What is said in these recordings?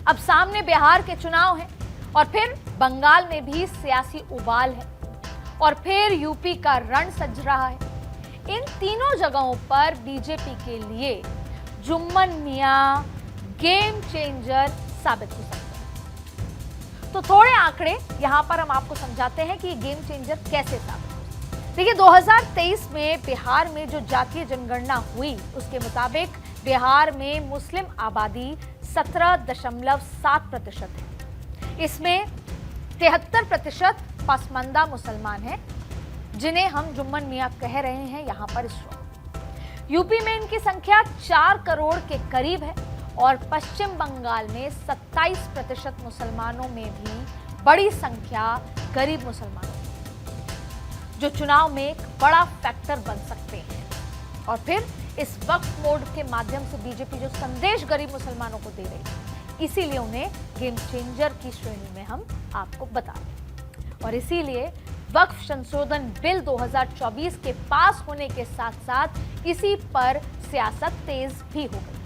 अब सामने बिहार के चुनाव हैं और फिर बंगाल में भी सियासी उबाल है और फिर यूपी का रण सज रहा है। इन तीनों जगहों पर बीजेपी के लिए जुम्मन मियां गेम चेंजर साबित हो सकते हैं। तो थोड़े आंकड़े यहां पर हम आपको समझाते हैं कि गेम चेंजर कैसे साबित हो। देखिए, 2023 में बिहार में जो जातीय जनगणना हुई उसके मुताबिक बिहार में मुस्लिम आबादी 17.7% है। इसमें 73% पसमानदा मुसलमान हैं, जिन्हें हम जुम्मन मियां कह रहे हैं यहां पर इस वक्त। यूपी में इनकी संख्या 4 करोड़ के करीब है और पश्चिम बंगाल में 27% मुसलमानों में भी बड़ी संख्या गरीब मुसलमानों जो चुनाव में एक बड़ा फैक्टर बन सकते हैं। और फिर इस वक्फ बोर्ड के माध्यम से बीजेपी जो संदेश गरीब मुसलमानों को दे रही है, इसीलिए उन्हें गेम चेंजर की श्रेणी में हम आपको बता रहे हैं। और इसीलिए वक्फ संशोधन बिल 2024 के पास होने के साथ साथ इसी पर सियासत तेज भी हो गई।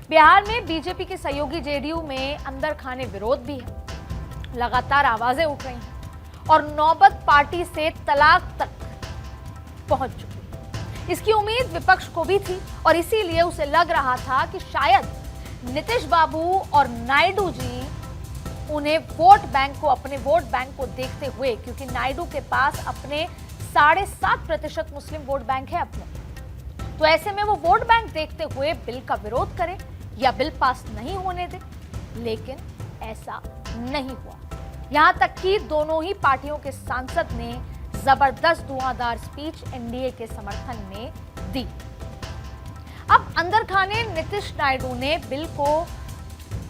बिहार में बीजेपी के सहयोगी जेडीयू में अंदर खाने विरोध भी है, लगातार आवाजें उठ रही हैं और नौबत पार्टी से तलाक तक पहुंच चुकी है। इसकी उम्मीद विपक्ष को भी थी और इसीलिए उसे लग रहा था कि शायद नीतीश बाबू और नायडू जी उन्हें अपने वोट बैंक को देखते हुए, क्योंकि नायडू के पास अपने 7.5% मुस्लिम वोट बैंक है अपने, तो ऐसे में वो वोट बैंक देखते हुए बिल का विरोध करें या बिल पास नहीं होने दें। लेकिन ऐसा नहीं हुआ। यहां तक कि दोनों ही पार्टियों के सांसद ने जबरदस्त धुआंधार स्पीच एनडीए के समर्थन में दी। अब अंदर खाने नीतीश नायडू ने बिल को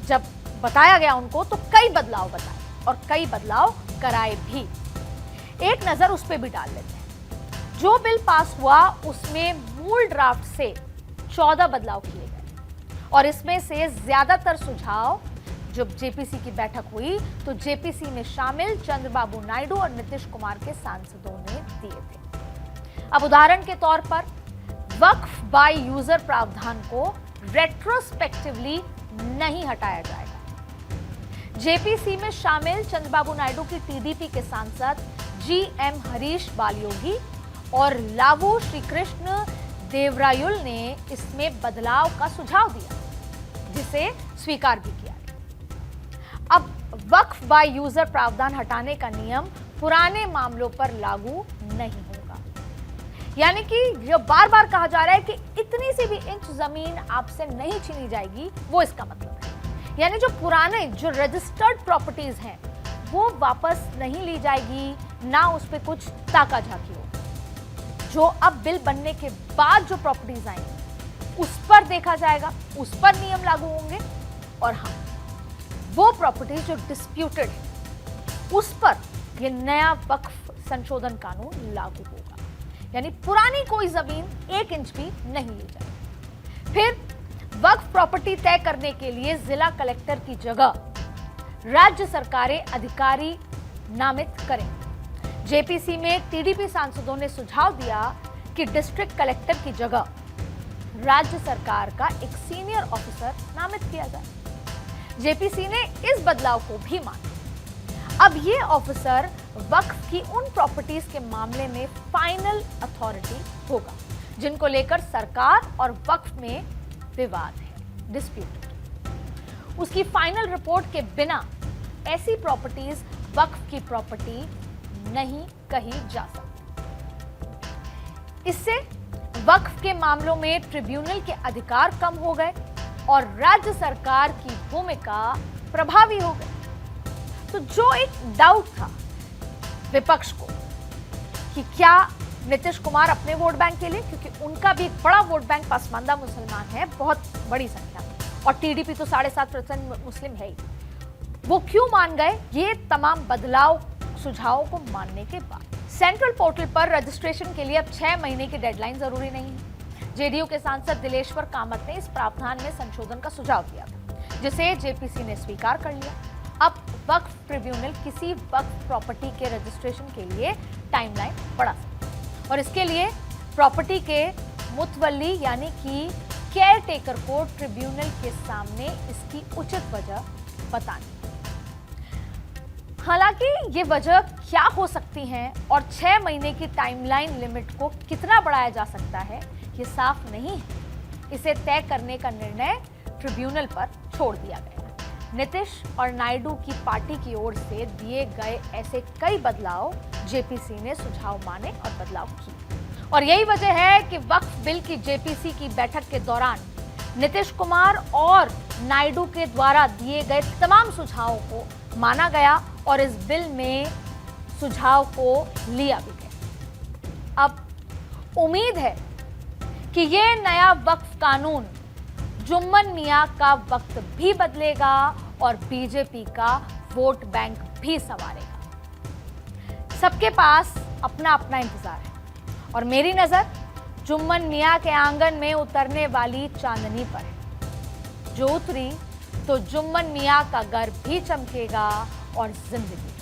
जब बताया गया उनको तो कई बदलाव बताए और कई बदलाव कराए भी। एक नजर उस पर भी डाल लेते हैं। जो बिल पास हुआ उसमें मूल ड्राफ्ट से 14 बदलाव किए गए और इसमें से ज्यादातर सुझाव जब जेपीसी की बैठक हुई तो जेपीसी में शामिल चंद्रबाबू नायडू और नीतीश कुमार के सांसदों ने दिए थे। अब उदाहरण के तौर पर वक्फ बाय यूजर प्रावधान को रेट्रोस्पेक्टिवली नहीं हटाया जाएगा। जेपीसी में शामिल चंद्रबाबू नायडू की टीडीपी के सांसद जीएम हरीश बालयोगी और लावू श्रीकृष्ण देवरायुल ने इसमें बदलाव का सुझाव दिया, जिसे स्वीकार भी किया। अब वक्फ बाय यूजर प्रावधान हटाने का नियम पुराने मामलों पर लागू नहीं होगा। यानी कि जो बार बार कहा जा रहा है कि इतनी सी भी इंच जमीन आपसे नहीं छीनी जाएगी, वो इसका मतलब है। यानी जो पुराने जो रजिस्टर्ड प्रॉपर्टीज हैं वो वापस नहीं ली जाएगी, ना उस पर कुछ ताका झाकी हो। जो अब बिल बनने के बाद जो प्रॉपर्टीज आएंगी उस पर देखा जाएगा, उस पर नियम लागू होंगे। और हाँ, वो प्रॉपर्टीज जो डिस्प्यूटेड है उस पर ये नया वक्फ संशोधन कानून लागू होगा। यानी पुरानी कोई जमीन 1 इंच भी नहीं ली जाएगी। फिर वक्फ प्रॉपर्टी तय करने के लिए जिला कलेक्टर की जगह राज्य सरकारें अधिकारी नामित करें। जेपीसी में टीडीपी सांसदों ने सुझाव दिया कि डिस्ट्रिक्ट कलेक्टर की जगह राज्य सरकार का एक सीनियर ऑफिसर नामित किया जाए। जेपीसी ने इस बदलाव को भी माना। अब ये ऑफिसर वक्फ की उन प्रॉपर्टीज के मामले में फाइनल अथॉरिटी होगा जिनको लेकर सरकार और वक्फ में विवाद है, डिस्प्यूट। उसकी फाइनल रिपोर्ट के बिना ऐसी प्रॉपर्टीज वक्फ की प्रॉपर्टी नहीं कही जा सकती। इससे वक्फ के मामलों में ट्रिब्यूनल के अधिकार कम हो गए और राज्य सरकार की भूमिका प्रभावी हो गई। तो जो एक डाउट था विपक्ष को कि क्या नीतीश कुमार अपने वोट बैंक के लिए, क्योंकि उनका भी एक बड़ा वोट बैंक पसमानदा मुसलमान है, बहुत बड़ी संख्या, और टीडीपी तो 7.5% मुस्लिम है ही, वो क्यों मान गए ये तमाम बदलाव सुझावों को मानने के बाद। सेंट्रल पोर्टल पर रजिस्ट्रेशन के लिए अब 6 महीने की डेडलाइन जरूरी नहीं है। जेडीयू के सांसद दिलेश्वर कामत ने इस प्रावधान में संशोधन का सुझाव दिया था, जिसे जेपीसी ने स्वीकार कर लिया। अब वक्फ ट्रिब्यूनल किसी वक्फ प्रॉपर्टी के रजिस्ट्रेशन के लिए टाइमलाइन बढ़ा सकता है और इसके लिए प्रॉपर्टी के मुतवल्ली यानी कि केयर टेकर को ट्रिब्यूनल के सामने इसकी उचित वजह बतानी। हालांकि ये वजह क्या हो सकती है और 6 महीने की टाइमलाइन लिमिट को कितना बढ़ाया जा सकता है, ये साफ नहीं है। इसे तय करने का निर्णय ट्रिब्यूनल पर छोड़ दिया गया। नीतीश और नायडू की पार्टी की ओर से दिए गए ऐसे कई बदलाव जेपीसी ने सुझाव माने और बदलाव किए, और यही वजह है कि वक्फ बिल की जेपीसी की बैठक के दौरान नीतीश कुमार और नायडू के द्वारा दिए गए तमाम सुझावों को माना गया और इस बिल में सुझाव को लिया भी गया। अब उम्मीद है कि ये नया वक्फ कानून जुम्मन मियां का वक्त भी बदलेगा और बीजेपी का वोट बैंक भी संवारेगा। सबके पास अपना अपना इंतजार है और मेरी नजर जुम्मन मियां के आंगन में उतरने वाली चांदनी पर है। जो उतरी तो जुम्मन मियां का घर भी चमकेगा और जिंदगी।